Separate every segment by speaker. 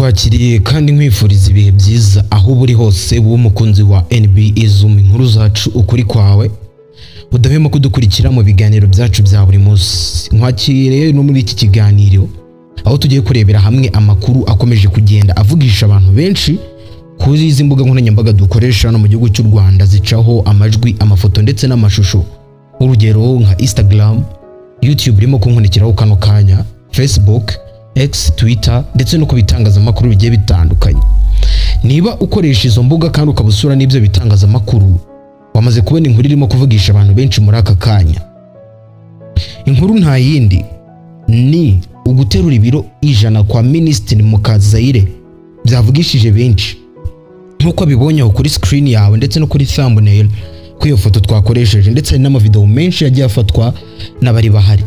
Speaker 1: ndakwakiriye kandi nkwifuriza ibihe byiza aho buri hose w'umukunzi wa NBA Zoom inkuru zacu ukuri kwawe udahwema kudukurikira mu biganiro byacu bya buri munsi. Nkwakiriye no muri iki kiganiro aho tugiye kurebera hamwe amakuru akomeje kugenda avugisha abantu benshi kuri izi mbuga nkoranyambaga dukoresha no mu gihugu cy'u Rwanda zicaho amajwi, amafoto ndetse n'amashusho. Urugero nka Instagram, YouTube irimo kunkurikiraho kano kanya, Facebook, X, Twitter ndetse no kubitangazamakuru bigiye bitandukanye. Niba ukoresha izo mbuga kandi ukabusura n'ibyo bitangazamakuru, wamaze kubona inkuru irimo kuvugisha abantu benshi muri aka kanya. Inkuru nta yindi ni uguterura ibiro 100 kwa Minisitiri Mukazayire byavugishije benshi. Nkuko bibonye kuri screen yawe ndetse no kuri thumbnail ku iyo foto twakoresheje ndetse n'amavideo menshi yagiye afatwa n'abari bahari.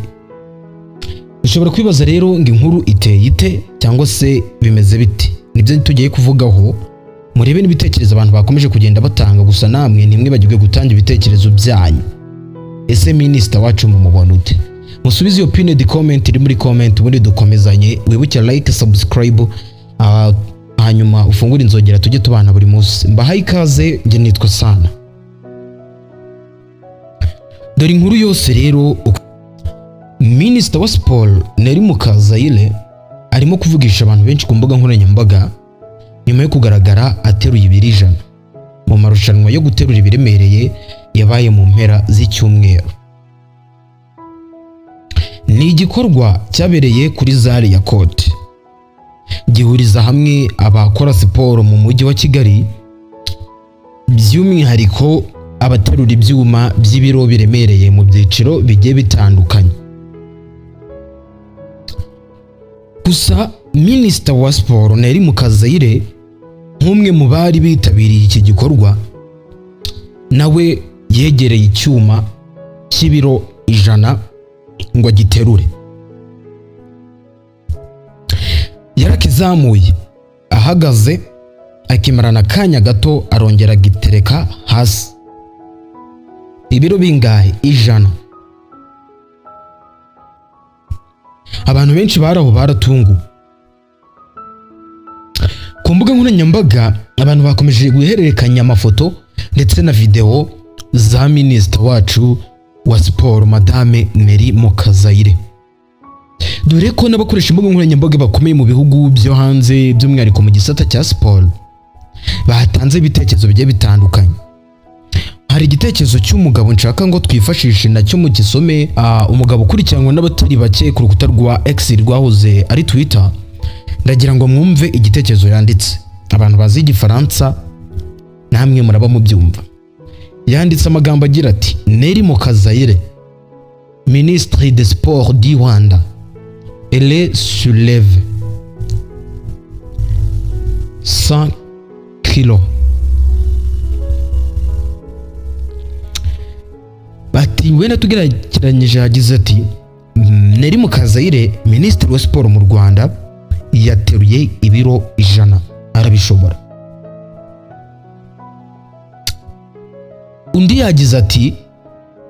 Speaker 1: Ushobora kwibaza rero ngo inkuru iteye ite cyangwa se bimeze biti. Nibyo tugiye kuvugaho, murebe n'ibitekerezo abantu bakomeje kugenda batanga, gusa namwe nimwe bagibwe gutanga ibitekerezo byanyu. Ese Minisita wacu mumubona ute? Musubize iyo pinned comment iri muri comment ubundi dukomezanye. Wibuke like, subscribe, hanyuma ufungure inzogera tujye tubana buri munsi. Mbahaye ikaze, nge nitwa Sana. Dore inkuru yose rero. Minisita wa Sport Neri Mukazayire arimo kuvugisha abantu benshi ku mbuga nkoranyambaga nyuma yo kugaragara ateruye ibiro 100 mu marushanwa yo guterura ibiremereye yabaye mu mpera z'icyumweru. Ni igikorwa cyabereye kuri Zari ya Cote, gihuriza hamwe abakora siporo mu mujyi wa Kigali, by'umwihariko abaterura ibyuma by'ibiro biremereye mu byiciro bigiye bitandukanye. Gusa Minisita wa Sport Neri Mukazayire nk'umwe mu bari bitabiriye iki gikorwa, nawe yegereye icyuma cy'ibiro 100 ngo agiterure. Yarakizamuye ahagaze, akimarana kanya gato arongera agitereka hasi. Ibiro bingahe? 100. Abantu benshi baraho baratungu. Ku mbuga nkoranyambaga abantu bakomeje guhererekanya amafoto ndetse na video za Minisita wacu wa Sport Madame Neri Mukazayire. Dore ko n'abakoresha imbuga nkoranyambaga bakomeye mu bihugu byo hanze by'umwihariko mu gisata cya sport batanze ibitekerezo bigiye bitandukanye. Hari igitekerezo cy'umugabo nshaka ngo twifashishe nacyo mu gisome. Umugabo ukurikiranwa n'abatari bake ku rukuta rwa X rwahoze ari Twitter. Ndagira ngo mwumve igitekerezo yanditse. Abantu bazi igifaransa namwe muraba mu byumva. Yanditse amagambo agira ati: Neri Mukazayire, Ministre des Sports du Rwanda, elle soulève 100 kilos. Bati wenda tugereranyije, yagize ati: Neri Mukazayire, Minisitiri wa Sport mu Rwanda, yateruye ibiro 100, arabishobora. Undi yagize ati,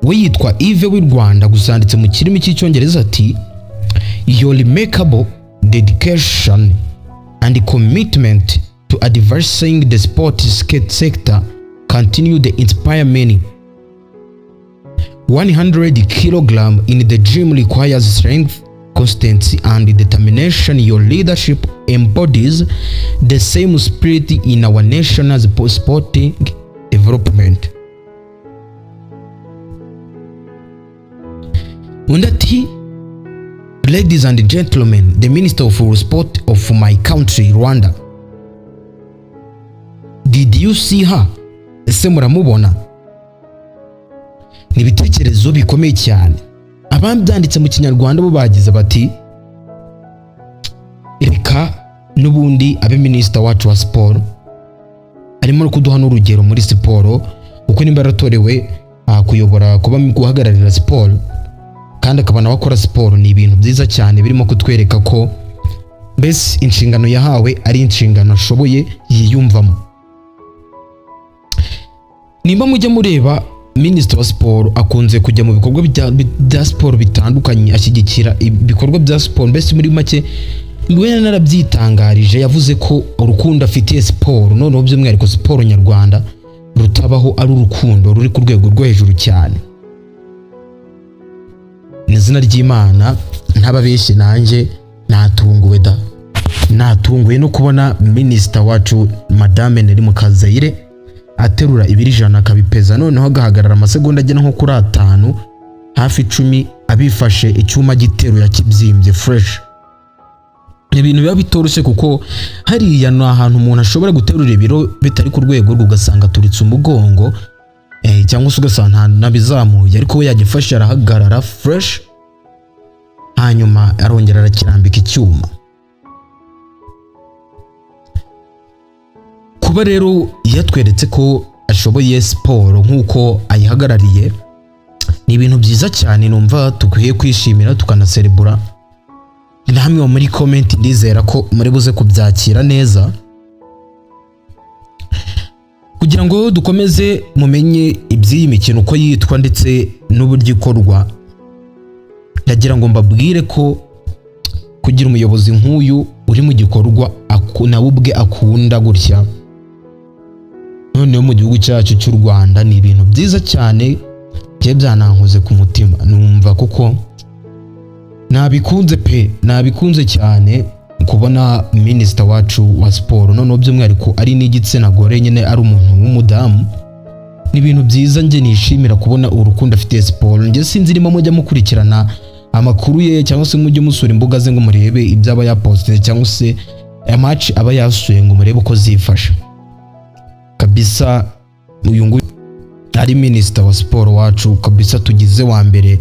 Speaker 1: we yitwa Yves w'i Rwanda, gusanditse mu kirimi cy'icyongereza ati: your remarkable dedication and commitment to advancing the sports sector continue to inspire many. 100 kilogram in the gym requires strength, constancy and determination. Your leadership embodies the same spirit in our nation's sporting development. Undati, ladies and gentlemen, the Minister of Sport of my country, Rwanda. Did you see her? Ese muramubona? Ni ibitekerezo bikomeye cyane. Ababyanditse mu Kinyarwanda bo bagize bati: reka n'ubundi abe Minisita wacu wa Sport arimo kuduha n'urugero muri siporo, uko nimba yaratorewe kuyobora kuba guhagararira siporo kandi akabana wakora siporo. Ni ibintu byiza cyane birimo kutwereka ko bese inshingano yahawe ari inshingano ashoboye yiyumvamo. Nimba mujya mureba, Minisita wa Sport akunze kujya mu bikorwa bya sport bitandukanye, ashyigikira ibikorwa bya sport. Mbese muri make we narabyitangarije yavuze ko urukundo afitiye siporo noneho by'umwihariko siporo nyarwanda rutabaho ari urukundo ruri ku rwego rwo hejuru cyane. N'izina ry'Imana ntababeshye nanjye natunguwe no kubona minisita wacu Madame Neri Mukazayire aterura ibiri 100 akabipeza noneho agahagarara amasegonda agena nko kuri 5 hafi 10 abifashe icyuma gitero yakibyimbye fresh. Ibintu biba bitoroshye kuko hariya no ahantu umuntu ashobora guterura ibiro bitari ku rwego ugasanga turitse umugongo cyangwa se ugasanga nabizamuye ariko we yagifashe arahagarara fresh hanyuma arongera arakirambika icyuma. Kuba rero yatweretse ko ashoboye siporo nkuko ayihagarariye ni ibintu byiza cyane numva tukwiye kwishimira tukanaserebura. Namwe muri comment ndizera ko muri buze kubyakira neza kugira ngo dukomeze mumenye iby'iyi mikino uko yitwa ndetse n'uburyo ikorwa. Ndagira ngo mbabwire ko kugira umuyobozi nk'uyu uri mu gikorwa nawe ubwe akunda gutya noneho mu gihugu cyacu cy'u Rwanda ni ibintu byiza cyane bye byanankoze ku mutima. Numva kuko nabikunze cyane kubona minisita wacu wa siporo noneho by'umwihariko ari n'igitsina gore nyine ari umuntu w'umudamu. Ni ibintu byiza nge nishimira kubona urukundo afite siporo. Nge sinzi irimo mujya mukurikirana amakuru ye cyangwa se mujye musura imbuga ze ngo murebe ibyo aba yaposted cyangwa se match aba yasuye ngo murebe uko zifasha. Kabisa uyu nguyu ari minisita wa siporo wacu kabisa tugize wa mbere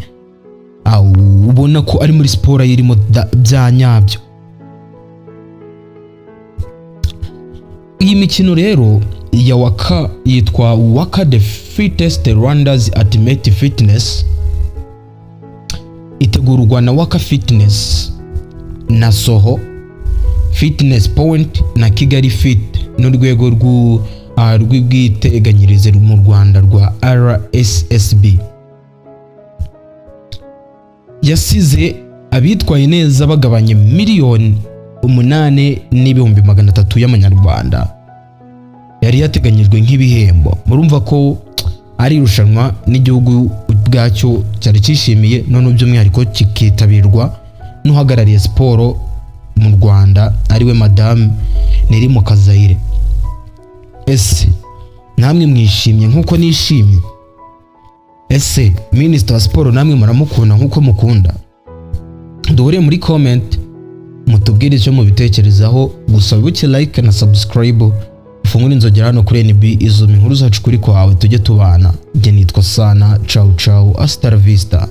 Speaker 1: ubona ko ari muri siporo irimo bya nyabyo. Iyi mikino rero ya Waka yitwa Waka the Fittest Rwanders Ultimate Fitness itegurwa na Waka Fitness na Soho Fitness Point na Kigali Fit n'urwego rw'ubwiteganyirize mu Rwanda rwa RSSB. Yasize abitwaye neza bagabanye miliyoni 8,300,000 y'amanyarwanda yari yateganyijwe nk'ibihembo. Murumva ko ari irushanwa n'igihugu bwacyo cyari cyishimiye none by'umwihariko kikitabirwa n'uhagarariye siporo mu Rwanda ariwe Madame Neri Mukazayire. Ese namwe mwishimye nkuko nishimye? Ese minisita wa siporo namwe muramukunda nkuko mukunda? Duhure muri comment mutubwire icyo mubitekerezaho. Gusa wibuke like na subscribe ufungure inzogera hano kuri NB Izumi inkuru zacu kuri kwawe tujye tubana. Nge nitwa Sana. Ciao ciao, hasta la vista.